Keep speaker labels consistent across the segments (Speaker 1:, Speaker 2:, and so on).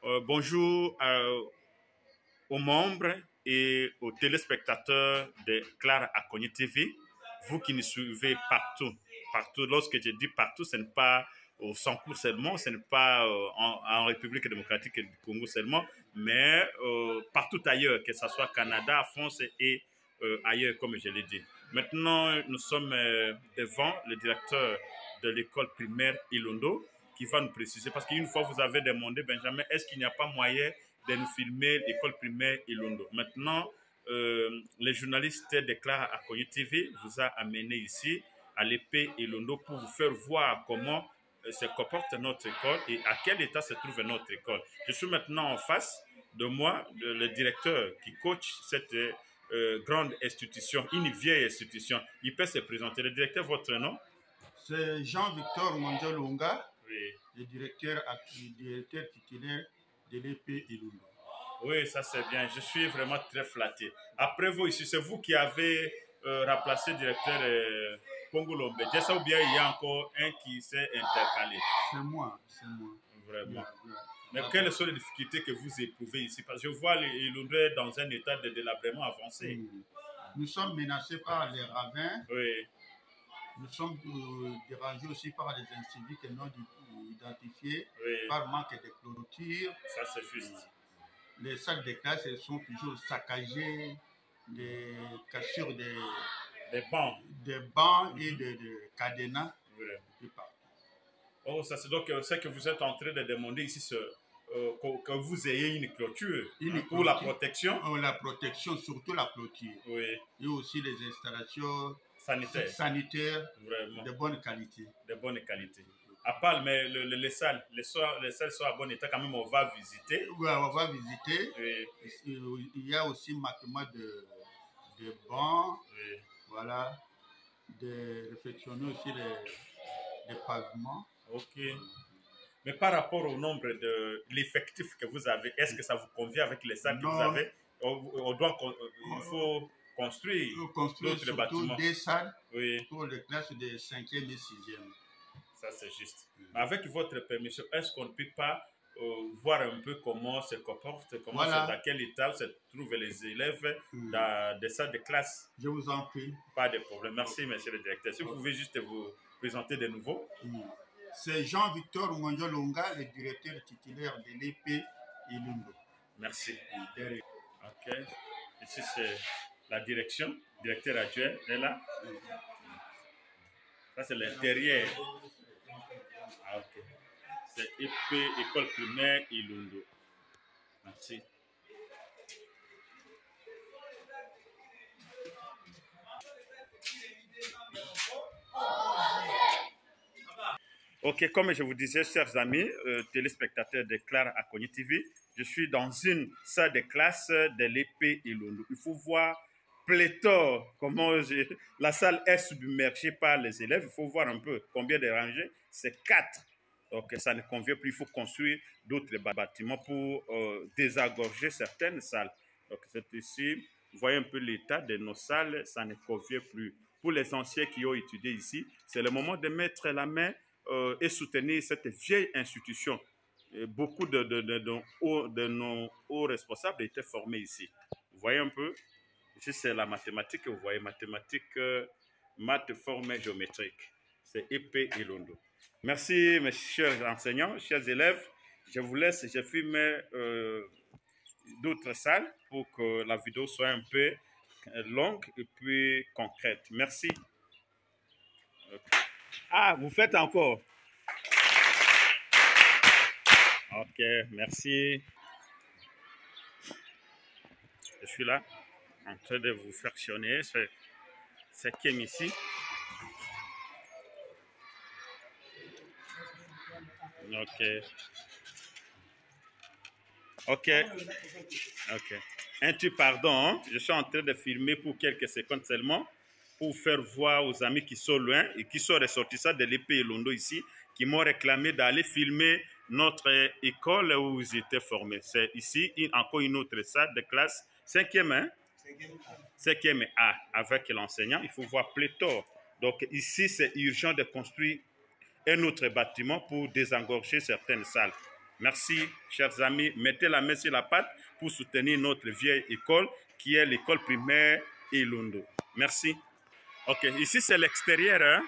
Speaker 1: Bonjour aux membres et aux téléspectateurs de Clara Akogny TV. Vous qui nous suivez partout, partout. Lorsque je dis partout, ce n'est pas au Sancourt seulement, ce n'est pas en République démocratique du Congo seulement, mais partout ailleurs, que ce soit Canada, France et ailleurs, comme je l'ai dit. Maintenant, nous sommes devant le directeur de l'école primaire Ilondo, qui va nous préciser, parce qu'une fois vous avez demandé, Benjamin, est-ce qu'il n'y a pas moyen de nous filmer l'école primaire Ilondo? Maintenant, les journalistes de Clara Akogny TV vous a amené ici à l'épée Ilondo pour vous faire voir comment se comporte notre école et à quel état se trouve notre école. Je suis maintenant en face de moi, le directeur qui coach cette grande institution, une vieille institution. Il peut se présenter. Le directeur, votre nom?
Speaker 2: C'est Jean-Victor Mondiolonga,
Speaker 1: Oui.
Speaker 2: le directeur titulaire de l'épée Ilondo.
Speaker 1: Oui, ça c'est bien. Je suis vraiment très flatté. Après vous ici, c'est vous qui avez remplacé le directeur Pongolombe. Ça ou bien il y a encore un qui s'est intercalé?
Speaker 2: C'est moi, c'est moi.
Speaker 1: Vraiment. Mais quelles sont les difficultés que vous éprouvez ici? Parce que je vois Ilondo dans un état de délabrement avancé.
Speaker 2: Nous sommes menacés par les ravins.
Speaker 1: Oui.
Speaker 2: Nous sommes dérangés aussi par les incivils non identifiés,
Speaker 1: Oui.
Speaker 2: par manque de clôture.
Speaker 1: Ça, c'est juste.
Speaker 2: Les salles de classe sont toujours saccagées, des cassures des bancs et de cadenas.
Speaker 1: Oui. Oh, ça c'est donc ce que vous êtes en train de demander ici, que vous ayez une clôture pour la protection.
Speaker 2: La protection, surtout la clôture.
Speaker 1: Oui.
Speaker 2: Et aussi les installations sanitaires
Speaker 1: vraiment.
Speaker 2: De bonne qualité.
Speaker 1: De bonne qualité. À part, mais les salles sont à bon état quand même, on va visiter.
Speaker 2: Oui, on va visiter.
Speaker 1: Oui.
Speaker 2: Il y a aussi maquement de bancs.
Speaker 1: Oui.
Speaker 2: Voilà. De réfectionner aussi les pavements.
Speaker 1: Ok. Mais par rapport au nombre de l'effectif que vous avez, est-ce que ça vous convient avec les salles que vous avez? Il faut construire d'autres bâtiments.
Speaker 2: Des salles,
Speaker 1: oui,
Speaker 2: pour les classes de 5e et 6e.
Speaker 1: Ça, c'est juste. Mais avec votre permission, est-ce qu'on ne peut pas voir un peu comment se comporte, dans quel état se trouvent les élèves dans des salles de classe?
Speaker 2: Je vous en prie.
Speaker 1: Pas de problème. Merci, monsieur le directeur. Si vous pouvez juste vous présenter de nouveau.
Speaker 2: C'est Jean-Victor Mondiolonga, le directeur titulaire de l'épée Ilondo.
Speaker 1: Merci. Ok. Ici, c'est la direction. Directeur adjoint est là. Ça, c'est l'intérieur. Ah, ok. C'est épée, école primaire Ilondo. Merci. Ok, comme je vous disais, chers amis, téléspectateurs de Clara Akogny TV, je suis dans une salle de classe de l'épée Ilondo. Il faut voir pléthore, la salle est submergée par les élèves. Il faut voir un peu combien de rangées. C'est 4. Donc ça ne convient plus. Il faut construire d'autres bâtiments pour désengorger certaines salles. Donc c'est ici, vous voyez un peu l'état de nos salles, ça ne convient plus. Pour les anciens qui ont étudié ici, c'est le moment de mettre la main et soutenir cette vieille institution. Et beaucoup de nos hauts responsables étaient formés ici. Vous voyez un peu, ici c'est la mathématique, vous voyez mathématiques, maths formées géométriques. C'est épée Ilondo. Merci mes chers enseignants, chers élèves. Je vous laisse, je filme d'autres salles pour que la vidéo soit un peu longue et puis concrète. Merci. Okay. Ah, vous faites encore? Ok, merci. Je suis là, en train de vous fractionner ce qui est ici. Ok. Ok. Ok. Un truc, pardon, hein? Je suis en train de filmer pour quelques secondes seulement, pour faire voir aux amis qui sont loin et qui sont ressortissants de l'épée Ilondo ici, qui m'ont réclamé d'aller filmer notre école où ils étaient formés. C'est ici encore une autre salle de classe, 5e, hein? 5e A, avec l'enseignant. Il faut voir pléthore. Donc ici, c'est urgent de construire un autre bâtiment pour désengorger certaines salles. Merci, chers amis. Mettez la main sur la pâte pour soutenir notre vieille école qui est l'école primaire Ilondo. Merci. Ok, ici c'est l'extérieur. Hein?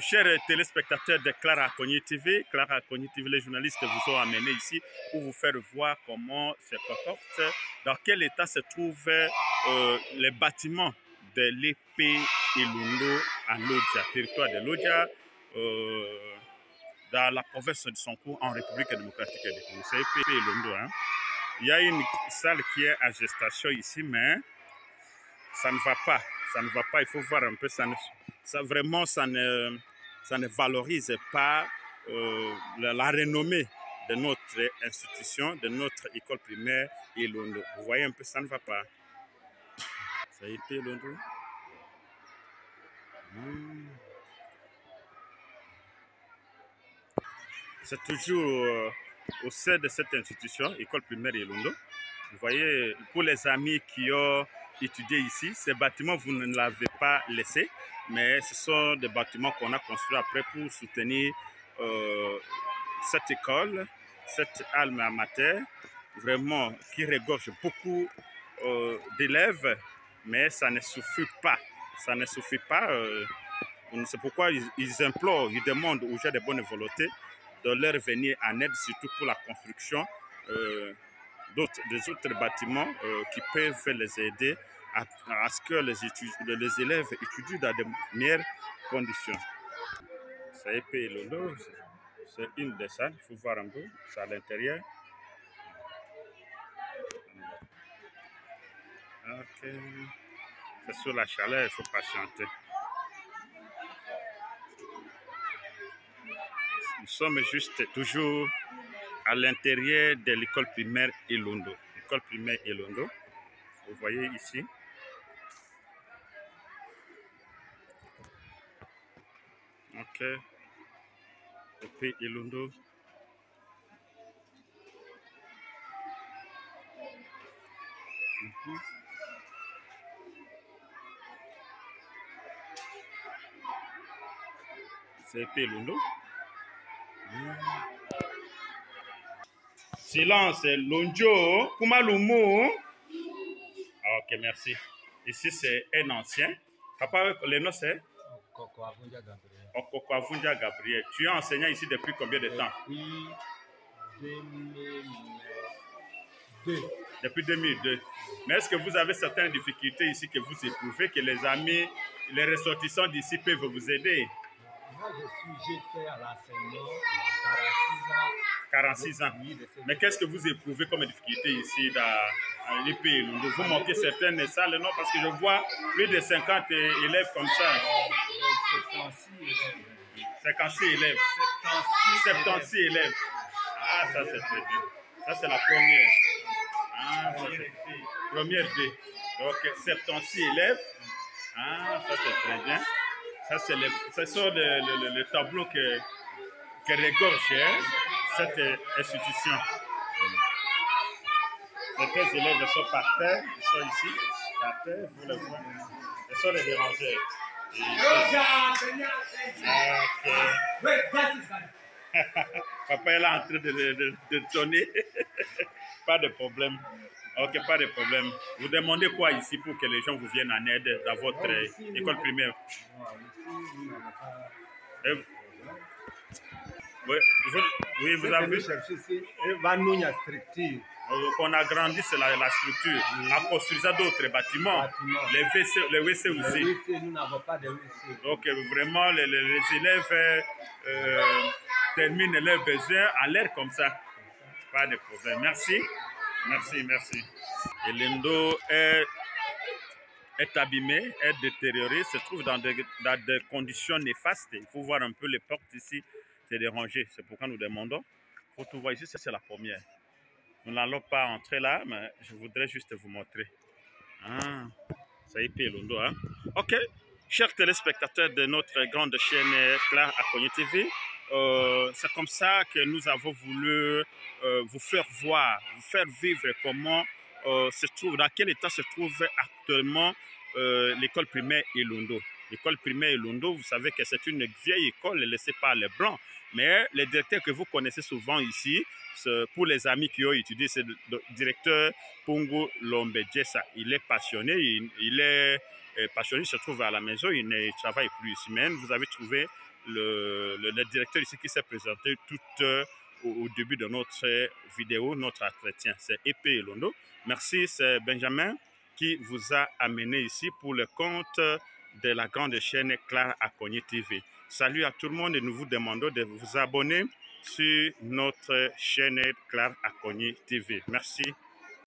Speaker 1: Chers téléspectateurs de Clara Acogny TV, les journalistes vous ont amené ici pour vous faire voir comment se comporte, dans quel état se trouvent les bâtiments de l'épée Ilondo à Lodja, territoire de Lodja, dans la province de Sonko en République démocratique du Congo. C'est l'épée Ilondo. Hein? Il y a une salle qui est en gestation ici, mais ça ne va pas. Ça ne va pas, il faut voir un peu. Ça ne valorise pas la renommée de notre institution, de notre école primaire Ilondo. Vous voyez un peu, ça ne va pas. Ça a été Ilondo. C'est toujours au sein de cette institution, école primaire Ilondo. Vous voyez, pour les amis qui ont étudié ici, ces bâtiments, vous ne l'avez pas laissé, mais ce sont des bâtiments qu'on a construits après pour soutenir cette école, cette alma mater, vraiment qui regorge beaucoup d'élèves, mais ça ne suffit pas. Ça ne suffit pas. C'est pourquoi ils implorent, ils demandent aux gens de bonne volonté de leur venir en aide, surtout pour la construction des autres bâtiments qui peuvent les aider à ce que les élèves étudient dans de meilleures conditions. Ça est payé Ilondo, c'est une des salles, il faut voir un peu, c'est à l'intérieur. Ok, c'est sur la chaleur, il faut patienter. Nous sommes juste toujours à l'intérieur de l'école primaire Ilondo. L'école primaire Ilondo, vous voyez ici. Ok. Épée Ilondo. C'est épée Ilondo. Silence, Lonjo, Kumalumu. Ok, merci. Ici, c'est un ancien. Papa, le nom c'est Okoko Avunja Gabriel. Tu es enseignant ici depuis combien de temps? Depuis 2002. Mais est-ce que vous avez certaines difficultés ici que vous éprouvez, que les amis, les ressortissants d'ici peuvent vous aider?
Speaker 3: Moi, j'ai fait à l'enseignement
Speaker 1: 46 ans. Mais qu'est-ce que vous éprouvez comme difficulté ici dans l'épée Ilondo? Vous manquez certaines salles, non? Parce que je vois plus de 50 élèves comme ça. 56 élèves. 76 élèves. Ah, ça c'est très bien. Ça c'est la première. Ah, ça c'est première B. Donc 76 élèves. Ah, ça c'est très bien. Ça c'est le tableau que regorge cette institution. Certains élèves sont par terre, ils sont ici, par terre, vous le voyez. Ils sont les dérangeurs. Papa est là en train de tonner. Pas de problème. Ok, pas de problème. Vous demandez quoi ici pour que les gens vous viennent en aide dans votre école primaire? Oui, vous avez qu'on agrandisse la structure en construisant d'autres bâtiments, les WC aussi.
Speaker 3: Nous n'avons pas de WC.
Speaker 1: Donc vraiment les élèves terminent leurs besoins à l'air comme ça. Pas de problème. Merci. Merci, merci. Ilondo est abîmé, est détérioré, se trouve dans des conditions néfastes. Il faut voir un peu les portes ici, c'est dérangé. C'est pourquoi nous demandons. Il faut tout voir ici, c'est la première. Nous n'allons pas entrer là, mais je voudrais juste vous montrer. Ah, ça y est, Ilondo. Hein? Ok, chers téléspectateurs de notre grande chaîne Clara Acogny TV, c'est comme ça que nous avons voulu vous faire voir, vous faire vivre comment se trouve, dans quel état se trouve actuellement l'école primaire Ilondo. l'école primaire Ilondo, vous savez que c'est une vieille école laissée par les Blancs. Mais le directeur que vous connaissez souvent ici, pour les amis qui ont étudié, c'est le directeur Pungu Lombe Djessa. Il est passionné, il est passionné, il se trouve à la maison, il ne travaille plus ici. Mais vous avez trouvé le directeur ici qui s'est présenté tout au début de notre vidéo, notre entretien. C'est Épée Ilondo. Merci, c'est Benjamin qui vous a amené ici pour le compte de la grande chaîne Clara Akogny TV. Salut à tout le monde et nous vous demandons de vous abonner sur notre chaîne Clara Akogny TV. Merci.